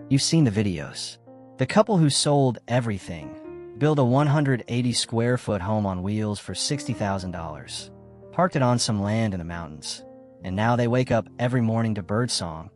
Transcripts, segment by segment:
You've seen the videos. The couple who sold everything built a 180 square foot home on wheels for $60,000, parked it on some land in the mountains, and now they wake up every morning to birdsong,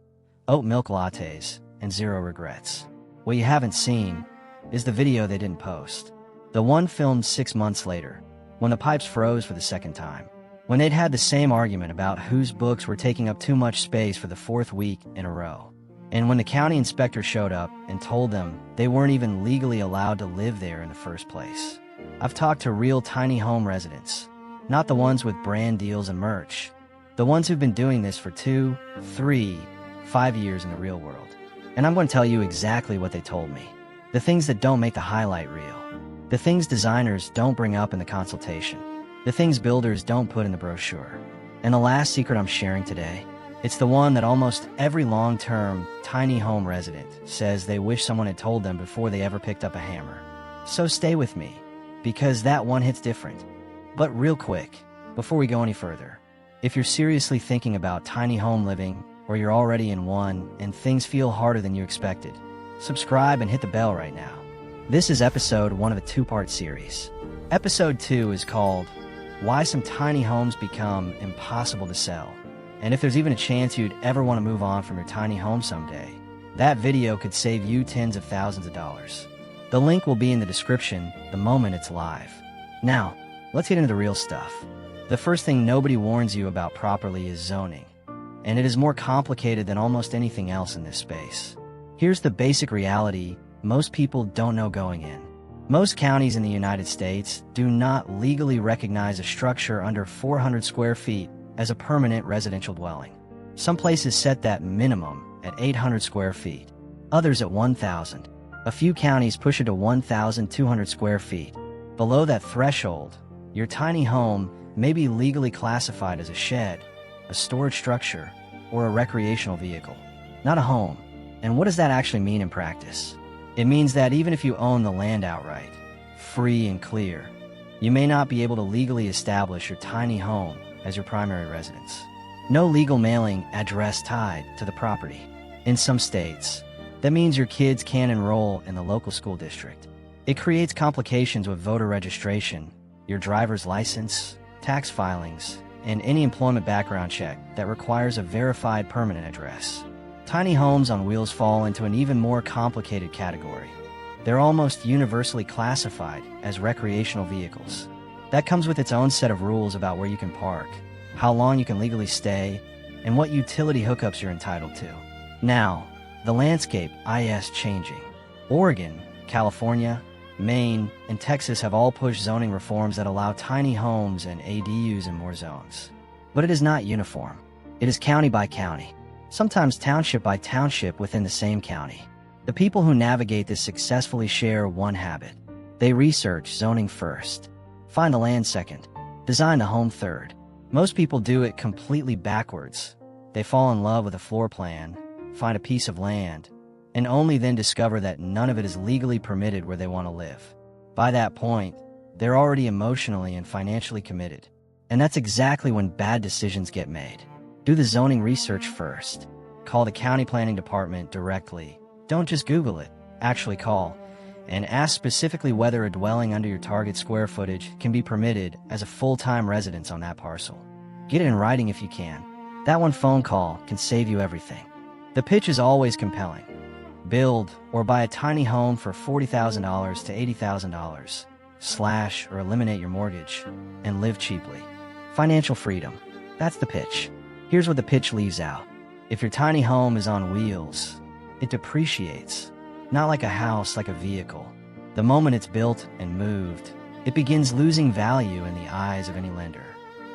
oat milk lattes, and zero regrets. What you haven't seen is the video they didn't post. The one filmed 6 months later, when the pipes froze for the second time, when they'd had the same argument about whose books were taking up too much space for the 4th week in a row. And when the county inspector showed up and told them they weren't even legally allowed to live there in the first place. I've talked to real tiny home residents, not the ones with brand deals and merch, the ones who've been doing this for 2, 3, 5 years in the real world. And I'm going to tell you exactly what they told me. The things that don't make the highlight reel. The things designers don't bring up in the consultation. The things builders don't put in the brochure. And the last secret I'm sharing today, it's the one that almost every long-term tiny home resident says they wish someone had told them before they ever picked up a hammer. So stay with me, because that one hits different. But real quick, before we go any further, if you're seriously thinking about tiny home living, or you're already in one and things feel harder than you expected, subscribe and hit the bell right now. This is episode 1 of a 2-part series. Episode 2 is called Why Some Tiny Homes Become Impossible to Sell. And if there's even a chance you'd ever want to move on from your tiny home someday, that video could save you tens of thousands of dollars. The link will be in the description the moment it's live. Now, let's get into the real stuff. The first thing nobody warns you about properly is zoning. And it is more complicated than almost anything else in this space. Here's the basic reality most people don't know going in. Most counties in the United States do not legally recognize a structure under 400 square feet as a permanent residential dwelling. Some places set that minimum at 800 square feet, others at 1,000. A few counties push it to 1,200 square feet. Below that threshold, your tiny home may be legally classified as a shed, a storage structure, or a recreational vehicle, not a home. And what does that actually mean in practice? It means that even if you own the land outright, free and clear, you may not be able to legally establish your tiny home as your primary residence. No legal mailing address tied to the property. In some states, that means your kids can't enroll in the local school district. It creates complications with voter registration, your driver's license, tax filings, and any employment background check that requires a verified permanent address. Tiny homes on wheels fall into an even more complicated category. They're almost universally classified as recreational vehicles. That comes with its own set of rules about where you can park, how long you can legally stay, and what utility hookups you're entitled to. Now, the landscape is changing. Oregon, California, Maine, and Texas have all pushed zoning reforms that allow tiny homes and ADUs in more zones. But it is not uniform. It is county by county, sometimes township by township within the same county. The people who navigate this successfully share one habit. They research zoning first, find the land second, design the home third. Most people do it completely backwards. They fall in love with a floor plan, find a piece of land, and only then discover that none of it is legally permitted where they want to live. By that point, they're already emotionally and financially committed. And that's exactly when bad decisions get made. Do the zoning research first. Call the county planning department directly. Don't just Google it. Actually call and ask specifically whether a dwelling under your target square footage can be permitted as a full-time residence on that parcel. Get it in writing if you can. That one phone call can save you everything. The pitch is always compelling. Build or buy a tiny home for $40,000 to $80,000. Slash or eliminate your mortgage and live cheaply. Financial freedom. That's the pitch. Here's what the pitch leaves out. If your tiny home is on wheels, it depreciates. Not like a house, like a vehicle. The moment it's built and moved, it begins losing value in the eyes of any lender.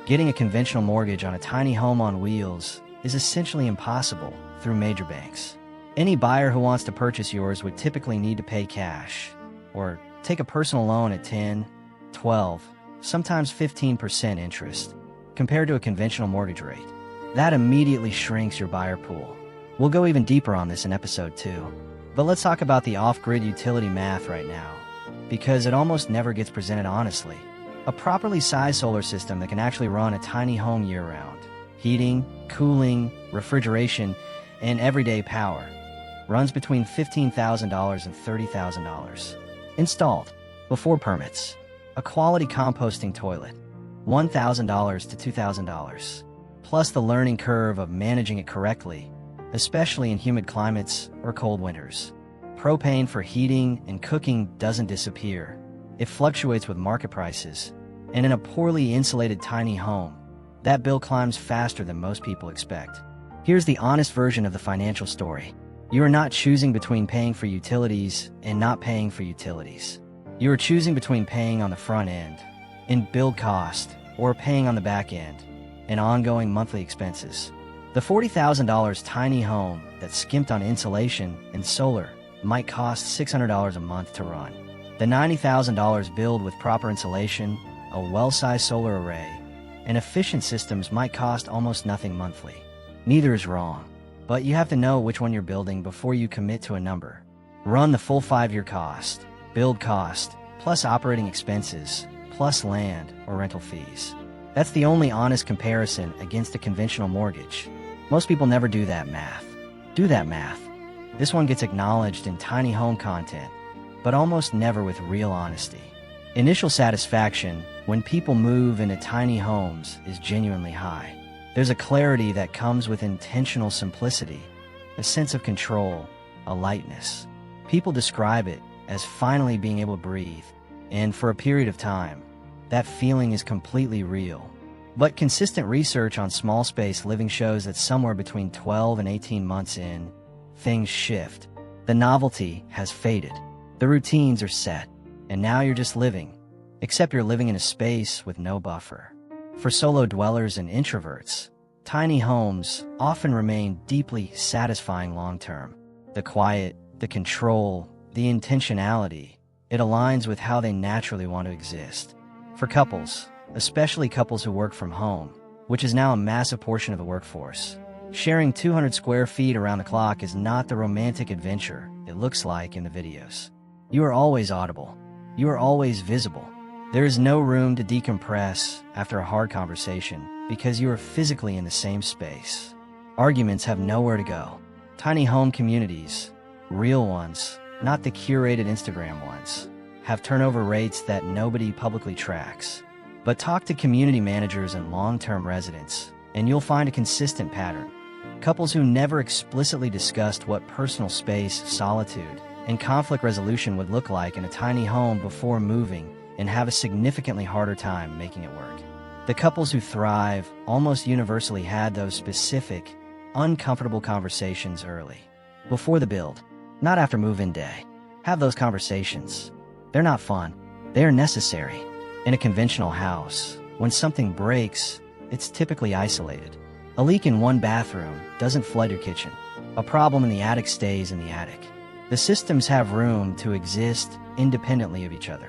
Getting a conventional mortgage on a tiny home on wheels is essentially impossible through major banks. Any buyer who wants to purchase yours would typically need to pay cash or take a personal loan at 10, 12, sometimes 15% interest compared to a conventional mortgage rate. That immediately shrinks your buyer pool. We'll go even deeper on this in episode 2. But let's talk about the off-grid utility math right now, because it almost never gets presented honestly. A properly sized solar system that can actually run a tiny home year-round. Heating, cooling, refrigeration, and everyday power. runs between $15,000 and $30,000. Installed, before permits, a quality composting toilet, $1,000 to $2,000, plus the learning curve of managing it correctly, especially in humid climates or cold winters. Propane for heating and cooking doesn't disappear. It fluctuates with market prices, and in a poorly insulated tiny home, that bill climbs faster than most people expect. Here's the honest version of the financial story. You are not choosing between paying for utilities and not paying for utilities. You are choosing between paying on the front end, in build cost, or paying on the back end, in ongoing monthly expenses. The $40,000 tiny home that skimped on insulation and solar might cost $600 a month to run. The $90,000 build with proper insulation, a well-sized solar array, and efficient systems might cost almost nothing monthly. Neither is wrong, but you have to know which one you're building before you commit to a number. Run the full 5-year cost, build cost, plus operating expenses, plus land or rental fees. That's the only honest comparison against a conventional mortgage. Most people never do that math. Do that math. This one gets acknowledged in tiny home content, but almost never with real honesty. Initial satisfaction when people move into tiny homes is genuinely high. There's a clarity that comes with intentional simplicity, a sense of control, a lightness. People describe it as finally being able to breathe, and for a period of time, that feeling is completely real. But consistent research on small space living shows that somewhere between 12 and 18 months in, things shift. The novelty has faded. The routines are set, and now you're just living, except you're living in a space with no buffer. For solo dwellers and introverts, tiny homes often remain deeply satisfying long-term. The quiet, the control, the intentionality, it aligns with how they naturally want to exist. For couples, especially couples who work from home, which is now a massive portion of the workforce, sharing 200 square feet around the clock is not the romantic adventure it looks like in the videos. You are always audible. You are always visible. There is no room to decompress after a hard conversation because you are physically in the same space. Arguments have nowhere to go. Tiny home communities, real ones, not the curated Instagram ones, have turnover rates that nobody publicly tracks. But talk to community managers and long-term residents, and you'll find a consistent pattern. Couples who never explicitly discussed what personal space, solitude, and conflict resolution would look like in a tiny home before moving and have a significantly harder time making it work. The couples who thrive almost universally had those specific, uncomfortable conversations early. Before the build, not after move-in day. Have those conversations. They're not fun. They are necessary. In a conventional house, when something breaks, it's typically isolated. A leak in one bathroom doesn't flood your kitchen. A problem in the attic stays in the attic. The systems have room to exist independently of each other.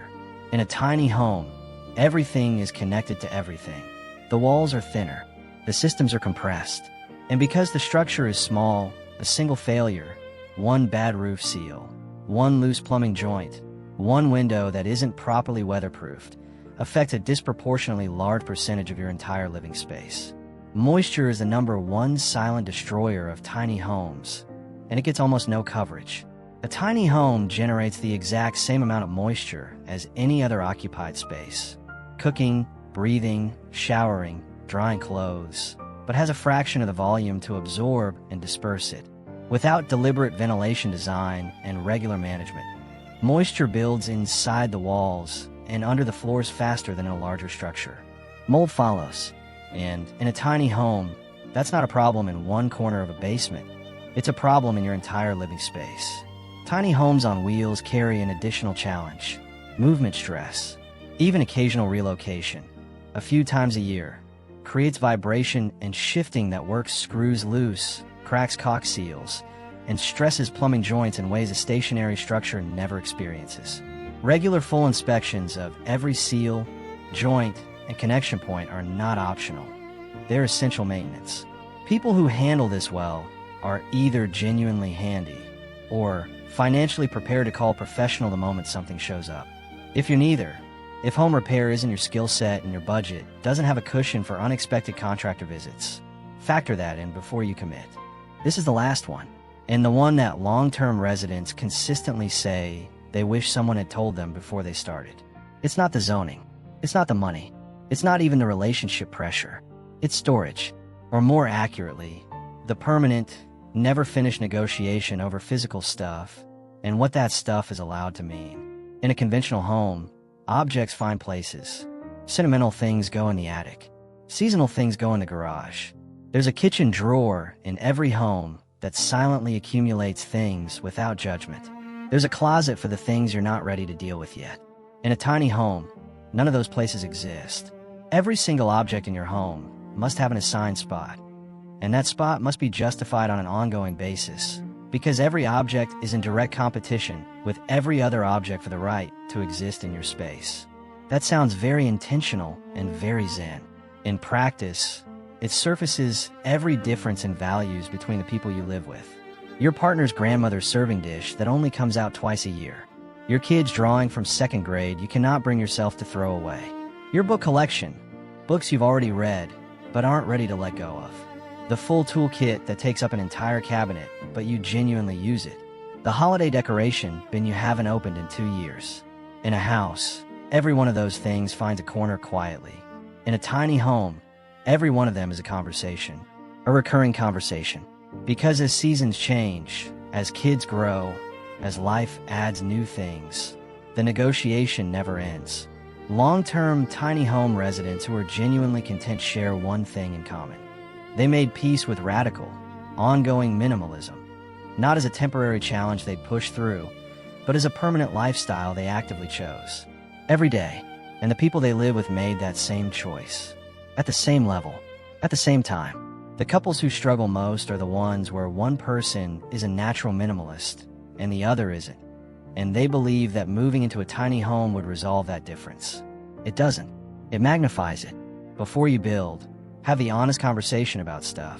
In a tiny home, everything is connected to everything. The walls are thinner. The systems are compressed. And because the structure is small, a single failure, one bad roof seal, one loose plumbing joint, one window that isn't properly weatherproofed, affects a disproportionately large percentage of your entire living space. Moisture is the #1 silent destroyer of tiny homes, and it gets almost no coverage. A tiny home generates the exact same amount of moisture as any other occupied space. Cooking, breathing, showering, drying clothes, but has a fraction of the volume to absorb and disperse it. Without deliberate ventilation design and regular management, moisture builds inside the walls and under the floors faster than in a larger structure. Mold follows, and in a tiny home, that's not a problem in one corner of a basement. It's a problem in your entire living space. Tiny homes on wheels carry an additional challenge: movement stress. Even occasional relocation, a few times a year, creates vibration and shifting that works screws loose, cracks caulk seals, and stresses plumbing joints in ways a stationary structure never experiences. Regular full inspections of every seal, joint, and connection point are not optional. They're essential maintenance. People who handle this well are either genuinely handy or financially prepared to call a professional the moment something shows up. If you're neither, if home repair isn't your skill set and your budget doesn't have a cushion for unexpected contractor visits, factor that in before you commit. This is the last one. and the one that long-term residents consistently say they wish someone had told them before they started. It's not the zoning. It's not the money. It's not even the relationship pressure. It's storage. Or more accurately, the permanent, never-finished negotiation over physical stuff and what that stuff is allowed to mean. In a conventional home, objects find places. Sentimental things go in the attic. Seasonal things go in the garage. There's a kitchen drawer in every home that silently accumulates things without judgment. There's a closet for the things you're not ready to deal with yet. In a tiny home, none of those places exist. Every single object in your home must have an assigned spot, and that spot must be justified on an ongoing basis, because every object is in direct competition with every other object for the right to exist in your space. That sounds very intentional and very zen. In practice, it surfaces every difference in values between the people you live with. Your partner's grandmother's serving dish that only comes out twice a year. Your kid's drawing from 2nd grade you cannot bring yourself to throw away. Your book collection, books you've already read but aren't ready to let go of. The full toolkit that takes up an entire cabinet but you genuinely use it. The holiday decoration bin you haven't opened in 2 years. In a house, every one of those things finds a corner quietly. In a tiny home, every one of them is a conversation, a recurring conversation. Because as seasons change, as kids grow, as life adds new things, the negotiation never ends. Long-term tiny home residents who are genuinely content share one thing in common. They made peace with radical, ongoing minimalism, not as a temporary challenge they'd push through, but as a permanent lifestyle they actively chose. Every day, and the people they live with made that same choice. At the same level, at the same time. The couples who struggle most are the ones where one person is a natural minimalist and the other isn't, and they believe that moving into a tiny home would resolve that difference. It doesn't. It magnifies it. Before you build, have the honest conversation about stuff.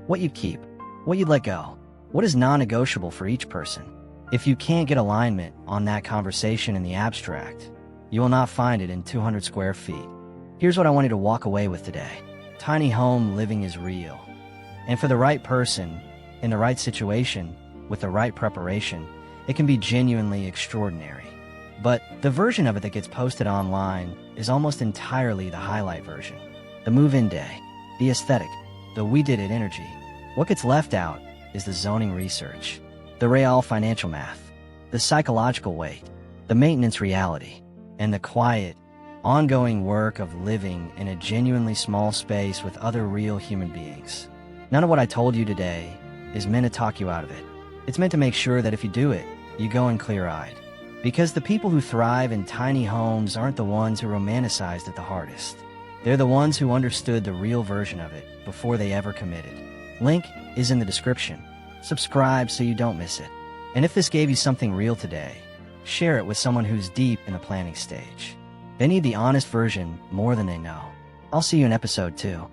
What you'd keep, what you'd let go, what is non-negotiable for each person. If you can't get alignment on that conversation in the abstract, you will not find it in 200 square feet. Here's what I want you to walk away with today. Tiny home living is real. And for the right person, in the right situation, with the right preparation, it can be genuinely extraordinary. But the version of it that gets posted online is almost entirely the highlight version. The move-in day, the aesthetic, the we did it energy. What gets left out is the zoning research, the real financial math, the psychological weight, the maintenance reality, and the quiet, ongoing work of living in a genuinely small space with other real human beings. None of what I told you today is meant to talk you out of it. It's meant to make sure that if you do it, you go in clear-eyed. Because the people who thrive in tiny homes aren't the ones who romanticized it the hardest. They're the ones who understood the real version of it before they ever committed. Link is in the description. Subscribe so you don't miss it. And if this gave you something real today, share it with someone who's deep in the planning stage. They need the honest version more than they know. I'll see you in episode 2.